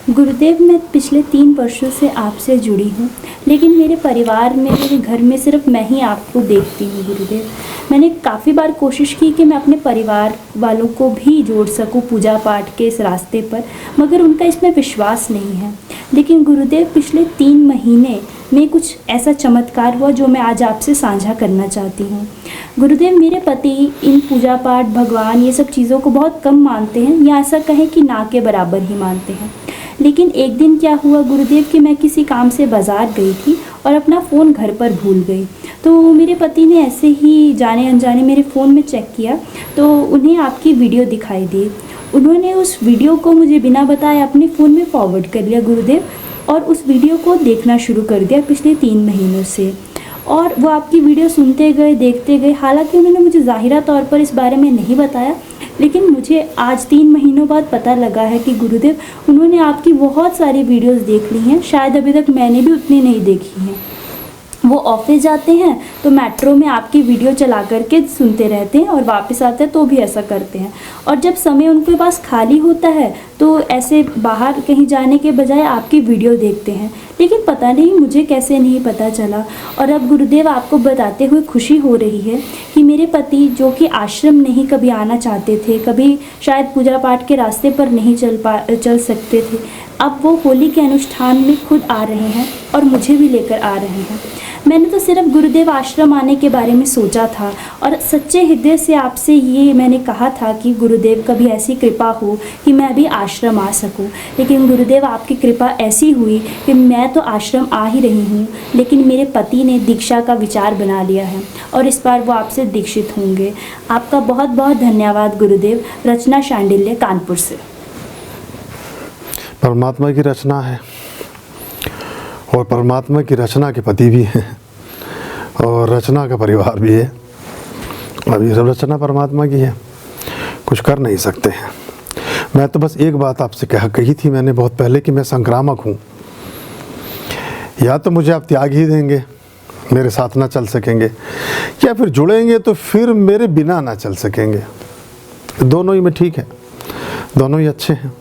गुरुदेव, मैं पिछले 3 वर्षों से आपसे जुड़ी हूँ, लेकिन मेरे परिवार में, मेरे घर में सिर्फ मैं ही आपको देखती हूँ गुरुदेव। मैंने काफ़ी बार कोशिश की कि मैं अपने परिवार वालों को भी जोड़ सकूँ पूजा पाठ के इस रास्ते पर, मगर उनका इसमें विश्वास नहीं है। लेकिन गुरुदेव, पिछले 3 महीने में कुछ ऐसा चमत्कार हुआ जो मैं आज आपसे साझा करना चाहती हूँ। गुरुदेव, मेरे पति इन पूजा पाठ, भगवान, ये सब चीज़ों को बहुत कम मानते हैं, या ऐसा कहें कि ना के बराबर ही मानते हैं। लेकिन एक दिन क्या हुआ गुरुदेव कि मैं किसी काम से बाज़ार गई थी और अपना फ़ोन घर पर भूल गई। तो मेरे पति ने ऐसे ही जाने अनजाने मेरे फ़ोन में चेक किया तो उन्हें आपकी वीडियो दिखाई दी। उन्होंने उस वीडियो को मुझे बिना बताए अपने फ़ोन में फॉरवर्ड कर लिया गुरुदेव, और उस वीडियो को देखना शुरू कर दिया पिछले 3 महीनों से। और वो आपकी वीडियो सुनते गए, देखते गए। हालांकि उन्होंने मुझे ज़ाहिरा तौर पर इस बारे में नहीं बताया, लेकिन मुझे आज 3 महीनों बाद पता लगा है कि गुरुदेव, उन्होंने आपकी बहुत सारी वीडियोस देख ली हैं। शायद अभी तक मैंने भी उतनी नहीं देखी हैं। वो ऑफिस जाते हैं तो मेट्रो में आपकी वीडियो चला करके सुनते रहते हैं, और वापस आते हैं तो भी ऐसा करते हैं। और जब समय उनके पास खाली होता है तो ऐसे बाहर कहीं जाने के बजाय आपकी वीडियो देखते हैं। लेकिन पता नहीं मुझे कैसे नहीं पता चला। और अब गुरुदेव, आपको बताते हुए खुशी हो रही है कि मेरे पति, जो कि आश्रम नहीं कभी आना चाहते थे, कभी शायद पूजा पाठ के रास्ते पर नहीं चल सकते थे, अब वो होली के अनुष्ठान में खुद आ रहे हैं और मुझे भी लेकर आ रहे हैं। मैंने तो सिर्फ गुरुदेव आश्रम आने के बारे में सोचा था, और सच्चे हृदय से आपसे ये मैंने कहा था कि गुरुदेव, कभी ऐसी कृपा हो कि मैं भी आश्रम आ सकूं। लेकिन गुरुदेव, आपकी कृपा ऐसी हुई कि मैं तो आश्रम आ ही रही हूँ, लेकिन मेरे पति ने दीक्षा का विचार बना लिया है और इस बार वो आपसे दीक्षित होंगे। आपका बहुत बहुत धन्यवाद गुरुदेव। रचना शांडिल्य, कानपुर से। परमात्मा की रचना है और परमात्मा की रचना के पति भी हैं और रचना का परिवार भी है। अब ये सब रचना परमात्मा की है, कुछ कर नहीं सकते हैं। मैं तो बस एक बात आपसे कही थी मैंने बहुत पहले कि मैं संक्रामक हूँ। या तो मुझे आप त्याग ही देंगे, मेरे साथ ना चल सकेंगे, या फिर जुड़ेंगे तो फिर मेरे बिना ना चल सकेंगे। दोनों ही में ठीक है, दोनों ही अच्छे हैं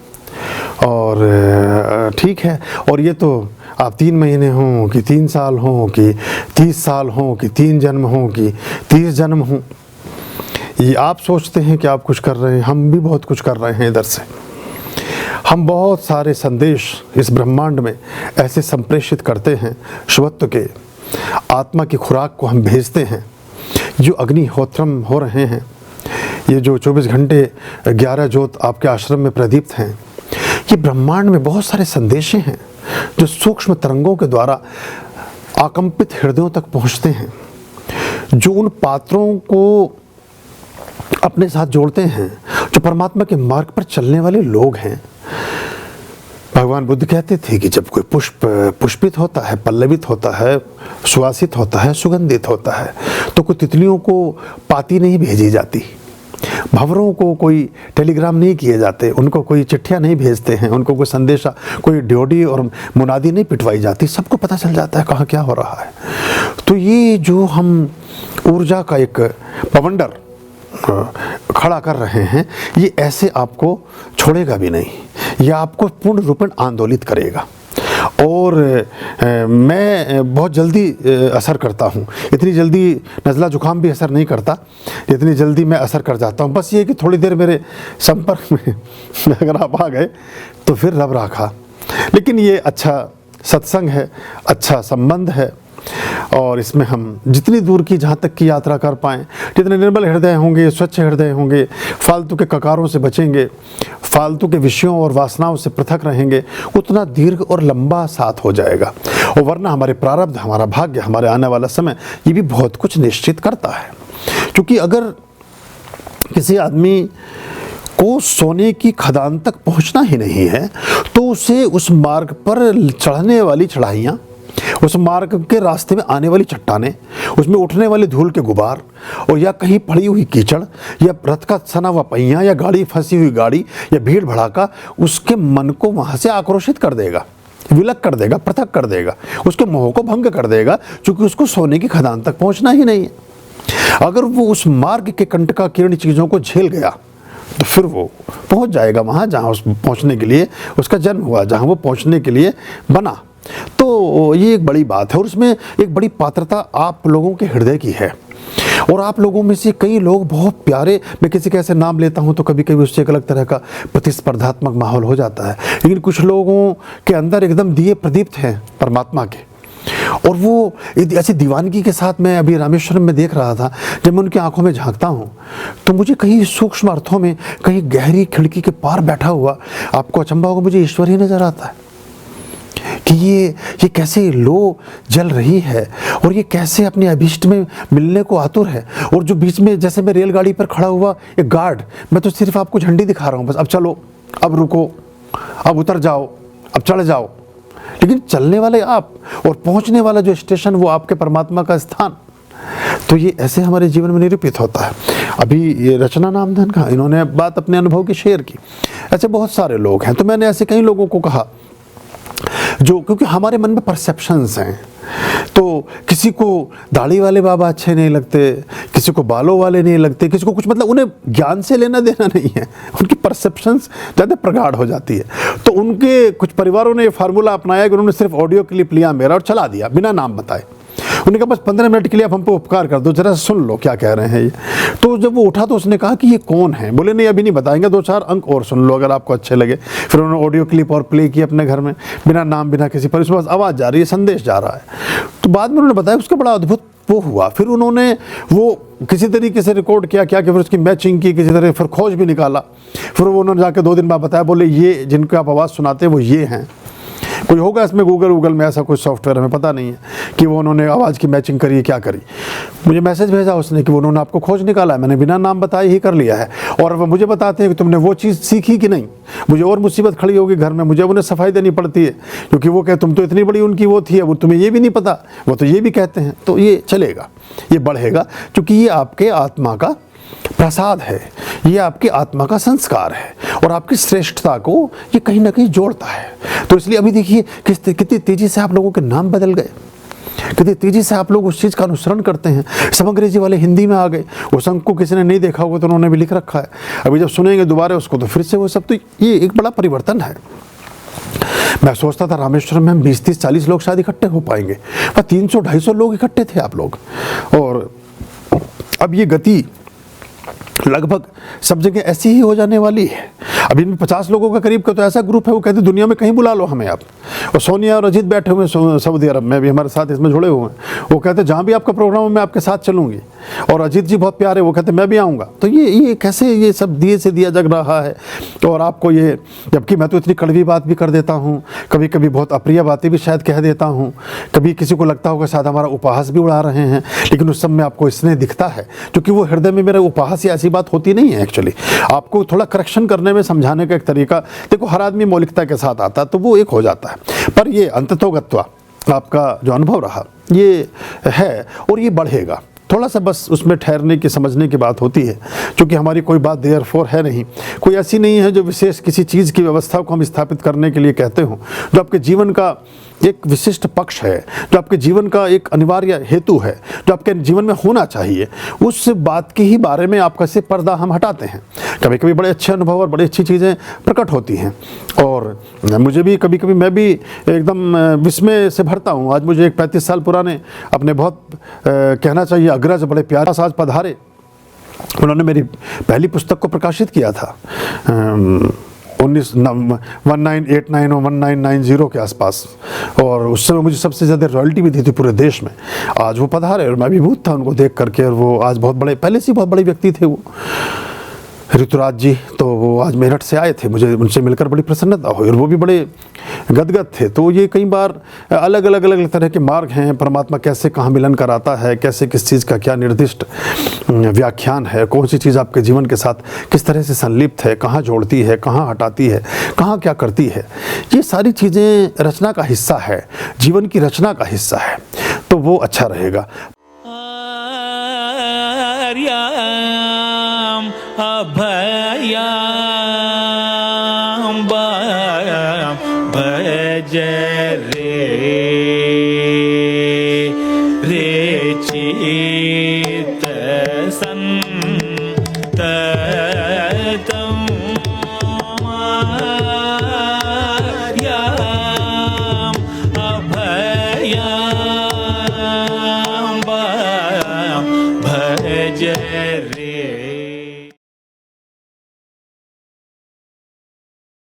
और ठीक है। और ये तो आप 3 महीने हों कि 3 साल हों कि 30 साल हों कि 3 जन्म हों कि 30 जन्म हों, ये आप सोचते हैं कि आप कुछ कर रहे हैं, हम भी बहुत कुछ कर रहे हैं। इधर से हम बहुत सारे संदेश इस ब्रह्मांड में ऐसे संप्रेषित करते हैं, शिवत्व के आत्मा की खुराक को हम भेजते हैं। जो अग्निहोत्रम हो रहे हैं, ये जो 24 घंटे 11 ज्योत आपके आश्रम में प्रदीप्त हैं, ये ब्रह्मांड में बहुत सारे संदेशे हैं जो सूक्ष्म तरंगों के द्वारा आकंपित हृदयों तक पहुंचते हैं, जो उन पात्रों को अपने साथ जोड़ते हैं, जो परमात्मा के मार्ग पर चलने वाले लोग हैं। भगवान बुद्ध कहते थे कि जब कोई पुष्प पुष्पित होता है, पल्लवित होता है, सुवासित होता है, सुगंधित होता है, तो कोई तितलियों को पाती नहीं भेजी जाती, भंवरों को कोई टेलीग्राम नहीं किए जाते, उनको कोई चिट्ठियाँ नहीं भेजते हैं, उनको कोई संदेशा, कोई ड्योडी और मुनादी नहीं पिटवाई जाती। सबको पता चल जाता है कहाँ क्या हो रहा है। तो ये जो हम ऊर्जा का एक पवंडर खड़ा कर रहे हैं, ये ऐसे आपको छोड़ेगा भी नहीं, यह आपको पूर्ण रूपेण आंदोलित करेगा। और मैं बहुत जल्दी असर करता हूँ। इतनी जल्दी नज़ला जुकाम भी असर नहीं करता, इतनी जल्दी मैं असर कर जाता हूँ। बस ये कि थोड़ी देर मेरे संपर्क में अगर आप आ गए तो फिर रब राखा। लेकिन ये अच्छा सत्संग है, अच्छा संबंध है, और इसमें हम जितनी दूर की जहाँ तक की यात्रा कर पाएँ, जितने निर्मल हृदय होंगे, स्वच्छ हृदय होंगे, फालतू के ककारों से बचेंगे, फालतू के विषयों और वासनाओं से पृथक रहेंगे, उतना दीर्घ और लंबा साथ हो जाएगा। और वरना हमारे प्रारब्ध, हमारा भाग्य, हमारे आने वाला समय, ये भी बहुत कुछ निश्चित करता है। क्योंकि अगर किसी आदमी को सोने की खदान तक पहुंचना ही नहीं है, तो उसे उस मार्ग पर चढ़ने वाली चढ़ाइयाँ, उस मार्ग के रास्ते में आने वाली चट्टानें, उसमें उठने वाले धूल के गुबार, और या कहीं पड़ी हुई कीचड़, या रथ का सना हुआ पहिया, या गाड़ी फंसी हुई गाड़ी, या भीड़ भड़ाका उसके मन को वहाँ से आक्रोशित कर देगा, विलक कर देगा, पृथक कर देगा, उसके मोह को भंग कर देगा, क्योंकि उसको सोने की खदान तक पहुँचना ही नहीं है। अगर वो उस मार्ग के कंटका किरण चीज़ों को झेल गया तो फिर वो पहुंच जाएगा वहाँ जहाँ उस पहुँचने के लिए उसका जन्म हुआ, जहाँ वो पहुँचने के लिए बना। तो ये एक बड़ी बात है और उसमें एक बड़ी पात्रता आप लोगों के हृदय की है। और आप लोगों में से कई लोग बहुत प्यारे, मैं किसी के ऐसे नाम लेता हूँ तो कभी कभी उससे एक अलग तरह का प्रतिस्पर्धात्मक माहौल हो जाता है, लेकिन कुछ लोगों के अंदर एकदम दिए प्रदीप्त हैं परमात्मा के। और वो ऐसी दीवानगी के साथ मैं अभी रामेश्वरम में देख रहा था, जब मैं उनकी आंखों में झांकता हूँ तो मुझे कहीं सूक्ष्म अर्थों में, कहीं गहरी खिड़की के पार बैठा हुआ, आपको अचंभा होगा, मुझे ईश्वर ही नजर आता है कि ये कैसे लो जल रही है और ये कैसे अपने अभीष्ट में मिलने को आतुर है। और जो बीच में जैसे मैं रेलगाड़ी पर खड़ा हुआ एक गार्ड, मैं तो सिर्फ आपको झंडी दिखा रहा हूँ, बस अब चलो, अब रुको, अब उतर जाओ, अब चढ़ जाओ, लेकिन चलने वाले आप और पहुंचने वाला जो स्टेशन वो आपके परमात्मा का स्थान। तो ये ऐसे हमारे जीवन में निरूपित होता है। अभी ये रचना नामधन का इन्होंने बात अपने अनुभव की शेयर की। ऐसे बहुत सारे लोग हैं, तो मैंने ऐसे कई लोगों को कहा जो, क्योंकि हमारे मन में परसेप्शंस हैं, तो किसी को दाढ़ी वाले बाबा अच्छे नहीं लगते, किसी को बालों वाले नहीं लगते, किसी को कुछ, मतलब उन्हें ज्ञान से लेना देना नहीं है, उनकी परसेप्शंस ज़्यादा प्रगाढ़ हो जाती है। तो उनके कुछ परिवारों ने ये फार्मूला अपनाया कि उन्होंने सिर्फ ऑडियो क्लिप लिया मेरा और चला दिया बिना नाम बताए। उन्होंने कहा बस 15 मिनट के लिए आप हम पे उपकार कर दो, जरा सुन लो क्या कह रहे हैं ये। तो जब वो उठा तो उसने कहा कि ये कौन है? बोले नहीं अभी नहीं बताएंगे, 2-4 अंक और सुन लो अगर आपको अच्छे लगे। फिर उन्होंने ऑडियो क्लिप और प्ले की अपने घर में, बिना नाम बिना किसी पर, उसके पास आवाज़ जा रही है, संदेश जा रहा है। तो बाद में उन्होंने बताया उसका बड़ा अद्भुत वो हुआ। फिर उन्होंने वो किसी तरीके से रिकॉर्ड किया, क्या कि फिर उसकी मैचिंग की किसी तरह, फिर खोज भी निकाला। फिर वो उन्होंने जाकर 2 दिन बाद बताया, बोले ये जिनको आप आवाज़ सुनाते हैं वो ये हैं। कोई होगा इसमें गूगल में ऐसा कुछ सॉफ्टवेयर, हमें पता नहीं है कि वो उन्होंने आवाज़ की मैचिंग करी, क्या करी। मुझे मैसेज भेजा उसने कि वो उन्होंने आपको खोज निकाला है, मैंने बिना नाम बताए ही कर लिया है। और वो मुझे बताते हैं कि तुमने वो चीज़ सीखी कि नहीं। मुझे और मुसीबत खड़ी होगी घर में, मुझे उन्हें सफाई देनी पड़ती है, क्योंकि वो कहे तुम तो इतनी बड़ी उनकी वो थी, अब तुम्हें ये भी नहीं पता, वो तो ये भी कहते हैं। तो ये चलेगा, ये बढ़ेगा, क्योंकि ये आपके आत्मा का प्रसाद है, ये आपकी आत्मा का संस्कार है और आपकी श्रेष्ठता को ये कहीं ना कहीं जोड़ता है। तो इसलिए अभी देखिए कितनी तेजी से आप लोगों के नाम बदल गए, कितनी तेजी से आप लोग उस चीज़ का अनुसरण करते हैं। सब अंग्रेजी वाले हिंदी में आ गए, उस अंक को किसी ने नहीं देखा होगा तो उन्होंने भी लिख रखा है, अभी जब सुनेंगे दोबारा उसको तो फिर से वो सब। तो ये एक बड़ा परिवर्तन है। मैं सोचता था रामेश्वरम में हम 20, 30, 40 लोग शायद इकट्ठे हो पाएंगे, पर 300, 250 लोग इकट्ठे थे आप लोग। और अब ये गति लगभग सब जगह ऐसी ही हो जाने वाली है। अभी इनमें 50 लोगों का करीब का तो ऐसा ग्रुप है, वो कहते दुनिया में कहीं बुला लो हमें आप। और सोनिया और अजीत बैठे हुए हैं सऊदी अरब में भी हमारे साथ इसमें जुड़े हुए हैं। वो कहते जहाँ भी आपका प्रोग्राम है मैं आपके साथ चलूँगी। और अजीत जी बहुत प्यारे, वो कहते मैं भी आऊँगा। तो ये कैसे ये सब दिए से दिया जग रहा है। और आपको ये, जबकि मैं तो इतनी कड़वी बात भी कर देता हूँ, कभी कभी बहुत अप्रिय बातें भी शायद कह देता हूँ, कभी किसी को लगता होगा शायद हमारा उपहास भी उड़ा रहे हैं, लेकिन उस सब में आपको स्नेह दिखता है, क्योंकि वो हृदय में मेरा उपहास या ऐसी बात होती नहीं है। एक्चुअली आपको थोड़ा करेक्शन करने में, समझाने का एक तरीका, देखो हर आदमी मौलिकता के साथ आता है तो वो एक हो जाता है। पर ये अंततोगत्वा आपका जो अनुभव रहा ये है और ये बढ़ेगा। थोड़ा सा बस उसमें ठहरने की, समझने की बात होती है, क्योंकि हमारी कोई बात देयरफॉर है नहीं, कोई ऐसी नहीं है जो विशेष किसी चीज़ की व्यवस्था को हम स्थापित करने के लिए कहते हो, जो आपके जीवन का एक विशिष्ट पक्ष है, जो आपके जीवन का एक अनिवार्य हेतु है, जो आपके जीवन में होना चाहिए, उस बात के ही बारे में आपका से पर्दा हम हटाते हैं। कभी कभी बड़े अच्छे अनुभव और बड़ी अच्छी चीज़ें प्रकट होती हैं और मुझे भी कभी कभी, मैं भी एकदम विस्मय से भरता हूँ। आज मुझे एक 35 साल पुराने अपने बहुत कहना चाहिए अग्रज, बड़े प्यारा साज पधारे, उन्होंने मेरी पहली पुस्तक को प्रकाशित किया था 1989 और 1990 के आसपास, और उस समय मुझे सबसे ज़्यादा रॉयल्टी भी दी थी पूरे देश में। आज वो पधारे और मैं अभिभूत था उनको देख करके, और वो आज बहुत बड़े, पहले से बहुत बड़े व्यक्ति थे वो, ऋतुराज जी। तो वो आज मेरठ से आए थे, मुझे उनसे मिलकर बड़ी प्रसन्नता हुई और वो भी बड़े गदगद थे। तो ये कई बार अलग अलग तरह के मार्ग हैं, परमात्मा कैसे कहाँ मिलन कराता है, कैसे किस चीज़ का क्या निर्दिष्ट व्याख्यान है, कौन सी चीज़ आपके जीवन के साथ किस तरह से संलिप्त है, कहाँ जोड़ती है, कहाँ हटाती है, कहाँ क्या करती है, ये सारी चीज़ें रचना का हिस्सा है, जीवन की रचना का हिस्सा है। तो वो अच्छा रहेगा। अभयां भज रे चित संत जय रे